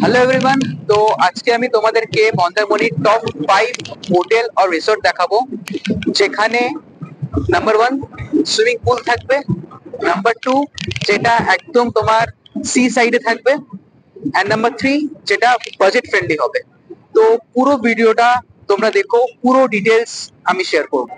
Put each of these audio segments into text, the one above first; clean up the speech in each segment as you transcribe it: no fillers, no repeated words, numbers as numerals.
Hello everyone. तो आज के আমি তোমাদেরকে মন্দারমণির টপ 5 হোটেল আর রিসর্ট দেখাবো, যেখানে নাম্বার 1 সুইমিং পুল থাকবে, নাম্বার 2 যেটা একদম তোমার সি সাইডে থাকবে, এন্ড নাম্বার 3 যেটা বাজেট ফ্রেন্ডলি হবে। তো পুরো ভিডিওটা তোমরা দেখো, পুরো ডিটেইলস আমি শেয়ার করব।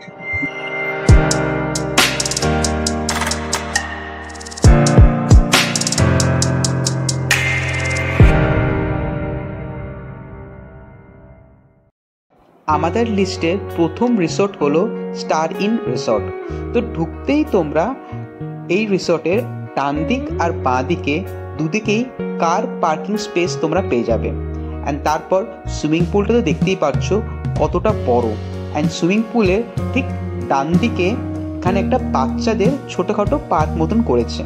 আমাদের লিস্টের প্রথম রিসর্ট হলো স্টার ইন রিসর্ট। তো ঢুকতেই তোমরা এই রিসর্টের ডান দিক আর বাঁ দিকে দুদিকেই কার পার্কিং স্পেস তোমরা পেয়ে যাবে। অ্যান্ড তারপর সুইমিং পুলটা তো দেখতেই পাচ্ছ কতটা বড়। অ্যান্ড সুইমিং পুলের ঠিক ডান দিকে এখানে একটা বাচ্চাদের ছোটোখাটো পার্ক মতন করেছে।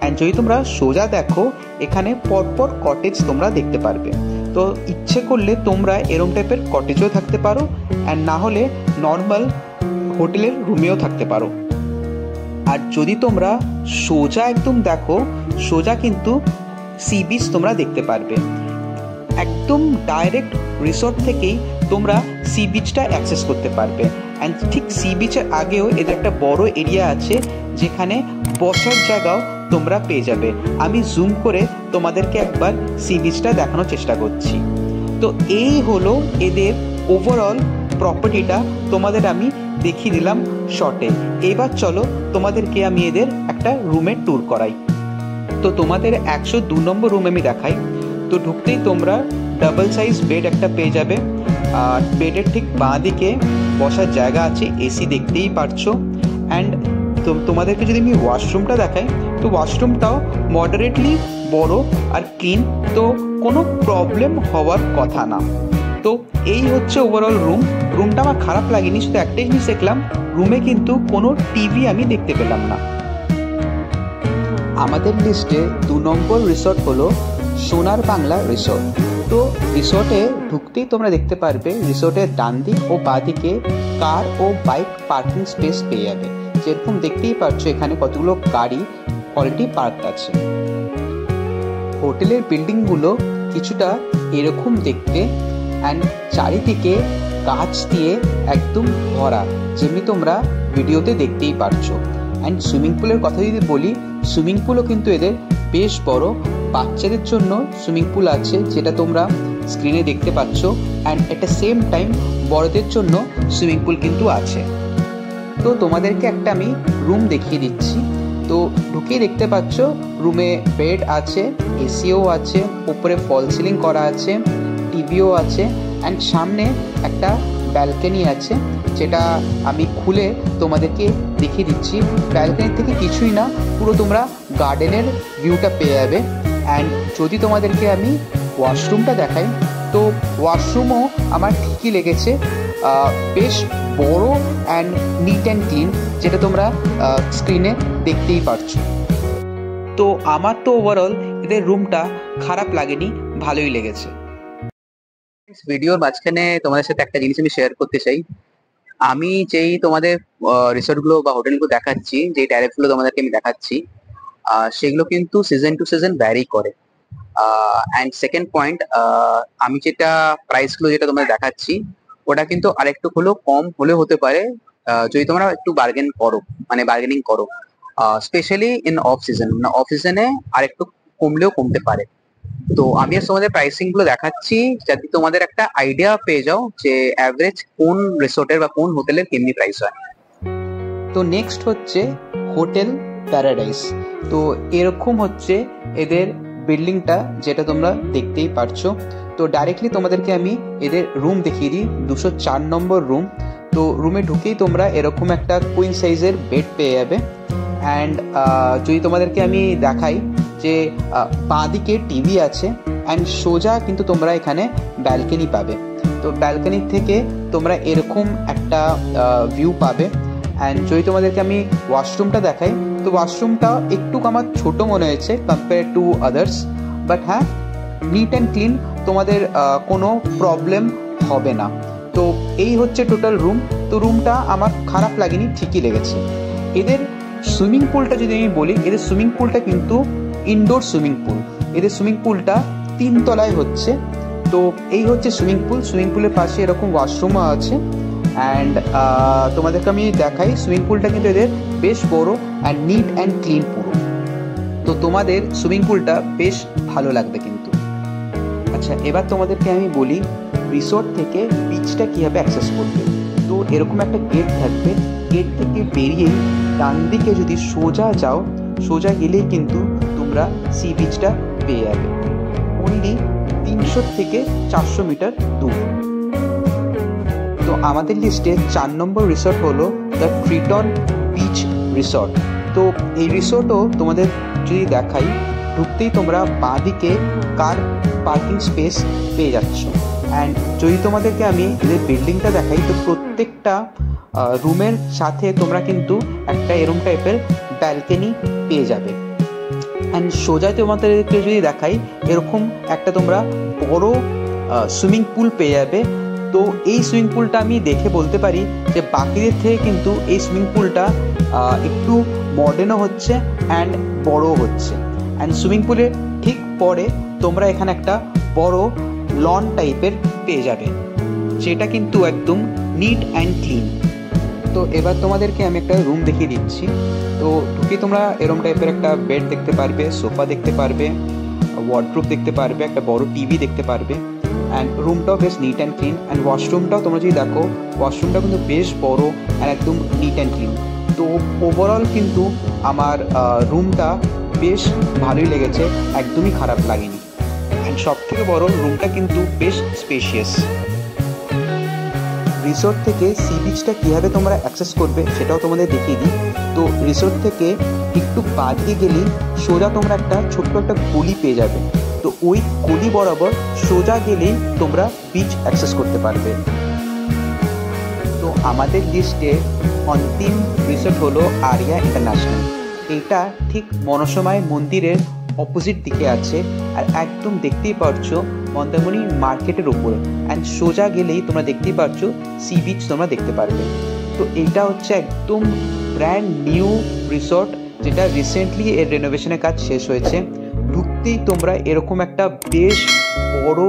অ্যান্ড যদি তোমরা সোজা দেখো, এখানে পরপর কটেজ তোমরা দেখতে পারবে। তো ইচ্ছে করলে তোমরা এরম টাইপের কটেজও থাকতে পারো, অ্যান্ড না হলে নর্মাল হোটেলের রুমেও থাকতে পারো। আর যদি তোমরা সোজা একদম দেখো, সোজা কিন্তু সি বিচ তোমরা দেখতে পারবে। একদম ডাইরেক্ট রিসর্ট থেকেই তোমরা সি বিচটা অ্যাক্সেস করতে পারবে। অ্যান্ড ঠিক সি বিচের আগেও এদের একটা বড় এরিয়া আছে, যেখানে বসার জায়গাও তোমরা পেয়ে যাবে। আমি জুম করে তোমাদেরকে একবার সি বিচটা দেখানোর চেষ্টা করছি। তো এই হলো এদের ওভারঅল প্রপার্টিটা, তোমাদের আমি দেখিয়ে দিলাম শর্টে। এবার চলো তোমাদেরকে আমি এদের একটা রুমের ট্যুর করাই। তো তোমাদের 102 নম্বর রুম আমি দেখাই। তো ঢুকতেই তোমরা ডাবল সাইজ বেড একটা পেয়ে যাবে। আর বেডের ঠিক বাঁ দিকে বসার জায়গা আছে, এসি দেখতেই পারছো। অ্যান্ড তোমাদেরকে যদি আমি ওয়াশরুমটা দেখাই, তো ওয়াশরুমটাও মডারেটলি বড় আর ক্লিন, তো কোনো প্রবলেম হওয়ার কথা না। তো এই হচ্ছে ওভারঅল রুমটা আমার খারাপ লাগেনি, শুধু একটাই জিনিস দেখলাম, রুমে কিন্তু কোনো টিভি আমি দেখতে পেলাম না। আমাদের লিস্টে 2 নম্বর রিসর্ট হলো সোনার বাংলা রিসর্ট। তো রিসর্টে ঢুকতেই তোমরা দেখতে পারবে রিসর্টের ডান দিক ও বাঁ দিকে কার ও বাইক পার্কিং স্পেস পেয়ে যাবে। যেরকম দেখতেই পাচ্ছ এখানে কতগুলো গাড়ি অলরেডি পার্ক আছে। হোটেলের বিল্ডিংগুলো কিছুটা এরকম দেখতে, অ্যান্ড চারিদিকে গাছ দিয়ে একদম ভরা, যেমনি তোমরা ভিডিওতে দেখতেই পারছো। অ্যান্ড সুইমিং পুলের কথা যদি বলি, সুইমিং পুলও কিন্তু এদের বেশ বড়। বাচ্চাদের জন্য সুইমিং পুল আছে, যেটা তোমরা স্ক্রিনে দেখতে পাচ্ছ। And at the same time বড়দের জন্য সুইমিং পুল কিন্তু আছে। তো তোমাদেরকে একটা আমি রুম দেখিয়ে দিচ্ছি। তো ঢুকেই দেখতে পাচ্ছ রুমে বেড আছে, এসিও আছে, উপরে ফল সিলিং করা আছে, টিভিও আছে। অ্যান্ড সামনে একটা ব্যালকনি আছে, যেটা আমি খুলে তোমাদেরকে দেখিয়ে দিচ্ছি। ব্যালকনি থেকে কিছুই না, পুরো তোমরা গার্ডেনের ভিউটা পেয়ে যাবে। অ্যান্ড যদি তোমাদেরকে আমি ওয়াশরুমটা দেখাই, তো ওয়াশরুমও আমার ঠিকই লেগেছে, বেশ বড় অ্যান্ড নিট অ্যান্ড ক্লিন, যেটা তোমরা স্ক্রিনে দেখতেই পারছো। তো আমার তো ওভারঅল এদের রুমটা খারাপ লাগেনি, ভালোই লেগেছে। ভিডিওর মাঝখানে তোমাদের সাথে একটা জিনিস আমি শেয়ার করতে চাই। আমি যেই তোমাদের রিসর্টগুলো বা হোটেলগুলো দেখাচ্ছি, যে ট্যারিফগুলো তোমাদেরকে আমি দেখাচ্ছি, সেগুলো কিন্তু সিজন টু সিজন ভ্যারি করে। অ্যান্ড সেকেন্ড পয়েন্ট, আমি যেটা প্রাইসগুলো যেটা তোমাদের দেখাচ্ছি, ওটা কিন্তু আরেকটু হলেও কম হলেও হতে পারে, যদি তোমরা একটু বার্গেনিং করো, specially in off season. Of সিজনে আরেকটু কমলেও কমতে পারে। তো আমি তোমাদের প্রাইসিং গুলো দেখাচ্ছি, যাতে তোমাদের একটা আইডিয়া পেয়ে যাও যে অ্যাভারেজ কোন রিসোর্টের বা কোন হোটেলের কেমনি প্রাইস হয়। তো নেক্সট হচ্ছে হোটেল প্যারাডাইস। তো এরকম হচ্ছে এদের বিল্ডিংটা, যেটা তোমরা দেখতেই পারছো। তো ডাইরেক্টলি তোমাদেরকে আমি এদের রুম দেখিয়ে দিই, 204 নম্বর রুম। তো রুমে ঢুকেই তোমরা এরকম একটা কুইন সাইজের বেড পেয়ে যাবে। অ্যান্ড যদি তোমাদেরকে আমি দেখাই যে বাঁ দিকে টিভি আছে, অ্যান্ড সোজা কিন্তু তোমরা এখানে ব্যালকনি পাবে। তো ব্যালকনি থেকে তোমরা এরকম একটা ভিউ পাবে। অ্যান্ড যদি তোমাদেরকে আমি ওয়াশরুমটা দেখাই, তো ওয়াশরুমটা একটু আমার ছোটো মনে হয়েছে কম্পেয়ার টু আদার্স, বাট হ্যাঁ, নিট অ্যান্ড ক্লিন, তোমাদের কোনো প্রবলেম হবে না। তো এই হচ্ছে টোটাল রুম। তো রুমটা আমার খারাপ লাগেনি, ঠিকই লেগেছে। এদের সুইমিং পুলটা যদি আমি বলি, এদের সুইমিং পুলটা কিন্তু ইনডোর সুইমিং পুল। এদের সুইমিং পুলটা 3 তলায় হচ্ছে। তো এই হচ্ছে সুইমিং পুল। সুইমিং পুলের পাশে এরকম ওয়াশরুমও আছে। অ্যান্ড তোমাদেরকে আমি দেখাই, সুইমিং পুলটা কিন্তু এদের বেশ বড় অ্যান্ড নিট অ্যান্ড ক্লিন পুরো। তো তোমাদের সুইমিং পুলটা বেশ ভালো লাগবে কিন্তু। আচ্ছা, এবার তোমাদেরকে আমি বলি রিসোর্ট থেকে বিচটা কীভাবে অ্যাক্সেস করবে। তো এরকম একটা গেট থাকবে, গেট থেকে বেরিয়েই ডান দিকে যদি সোজা যাও, সোজা গেলেই কিন্তু তোমরা সি বিচটা পেয়ে যাবে। অনলি 300 থেকে 400 মিটার দূর। তো আমাদের লিস্টে 4 নম্বর রিসোর্ট হলো দ্য ট্রিটন বিচ রিসোর্ট। তো এই রিসোর্টও তোমাদের যদি দেখাই, ঢুকতেই তোমরা বাঁদিকে কার পার্কিং স্পেস পেয়ে যাচ্ছ। অ্যান্ড যদি তোমাদেরকে আমি এদের বিল্ডিংটা দেখাই, তো প্রত্যেকটা রুমের সাথে তোমরা কিন্তু একটা এরম টাইপের ব্যালকনি পেয়ে যাবে। অ্যান্ড সোজায় তোমাদেরকে যদি দেখাই, এরকম একটা তোমরা বড় সুইমিং পুল পেয়ে যাবে। তো এই সুইমিং পুলটা আমি দেখে বলতে পারি যে বাকিদের থেকে কিন্তু এই সুইমিং পুলটা একটু মডার্নও হচ্ছে অ্যান্ড বড়ও হচ্ছে। অ্যান্ড সুইমিং পুলের ঠিক পরে তোমরা এখানে একটা বড় লন টাইপের পেয়ে যাবে, যেটা কিন্তু একদম নিট অ্যান্ড ক্লিন। তো এবার তোমাদেরকে আমি একটা রুম দেখিয়ে দিচ্ছি। তো ঢুকে তোমরা এরম টাইপের একটা বেড দেখতে পারবে, সোফা দেখতে পারবে, ওয়ার্ডরোব দেখতে পারবে, একটা বড় টিভি দেখতে পারবে। অ্যান্ড রুমটাও বেশ নিট অ্যান্ড ক্লিন। অ্যান্ড ওয়াশরুমটাও তোমরা যদি দেখো, ওয়াশরুমটা কিন্তু বেশ বড় অ্যান্ড একদম নিট অ্যান্ড ক্লিন। তো ওভারঅল কিন্তু আমার রুমটা বেশ ভালোই লেগেছে, একদমই খারাপ লাগেনি। অ্যান্ড সব থেকে বড়, রুমটা কিন্তু বেশ স্পেশিয়াস। রিসোর্ট থেকে সি বিচটা কীভাবে তোমরা অ্যাক্সেস করবে সেটাও তোমাদের দেখিয়ে দিই। তো রিসোর্ট থেকে একটু বাদিকে গেলেই সোজা তোমরা একটা ছোট্ট একটা গলি পেয়ে যাবে। তো ওই গলি বরাবর সোজা গেলেই তোমরা বিচ অ্যাক্সেস করতে পারবে। তো আমাদের লিস্টে অন্তিম রিসোর্ট হলো আরিয়া ইন্টারন্যাশনাল। এটা ঠিক মনসামাই মন্দিরের অপোজিট দিকে আছে, আর একদম দেখতেই পারছো মন্দারমণি মার্কেটের উপরে। অ্যান্ড সোজা গেলেই তোমরা দেখতেই পারছো সি বিচ তোমরা দেখতে পারবে। তো এইটা হচ্ছে একদম ব্র্যান্ড নিউ রিসোর্ট, যেটা রিসেন্টলি এর রেনোভেশনের কাজ শেষ হয়েছে। ঢুকতেই তোমরা এরকম একটা বেশ বড়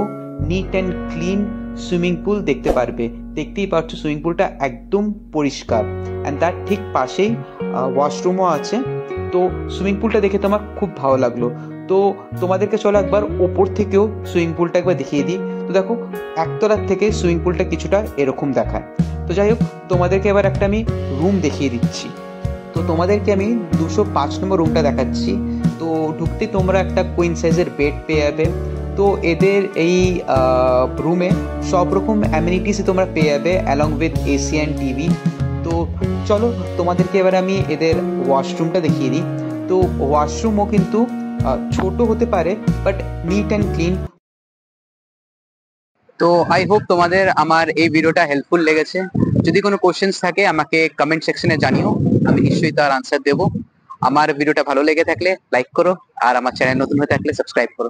neat and clean swimming pool দেখতে পারবে। দেখতেই পাচ্ছ সুইমিং পুলটা একদম পরিষ্কার। অ্যান্ড তার ঠিক পাশেই ওয়াশরুমও আছে। তো সুইমিং পুলটা দেখে তোমার খুব ভালো লাগলো। তো তোমাদেরকে চলো একবার ওপর থেকেও সুইমিং পুলটা একবার দেখিয়ে দিই। তো দেখো, একতলার থেকে সুইমিং পুলটা কিছুটা এরকম দেখায়। তো যাই হোক, তোমাদেরকে এবার একটা আমি রুম দেখিয়ে দিচ্ছি। তো তোমাদেরকে আমি 205 নম্বর রুমটা দেখাচ্ছি। তো ঢুকতে তোমরা একটা কুইন সাইজের বেড পেয়ে যাবে। তো এদের এই রুমে সব রকম অ্যামিনিটিসই তোমরা পেয়ে যাবে along with AC and TV. তো চলো তোমাদেরকে এবার আমি এদের ওয়াশরুমটা দেখিয়ে দিই। তো ওয়াশরুমও কিন্তু ছোট হতে পারে, বাট নিট অ্যান্ড ক্লিন। তো আই হোপ তোমাদের আমার এই ভিডিওটা হেল্পফুল লেগেছে। যদি কোনো কোশ্চেন্স থাকে আমাকে কমেন্ট সেকশনে জানিও, আমি নিশ্চয়ই তার আনসার দেবো। আমার ভিডিওটা ভালো লেগে থাকলে লাইক করো, আর আমার চ্যানেল নতুন হয়ে থাকলে সাবস্ক্রাইব করো।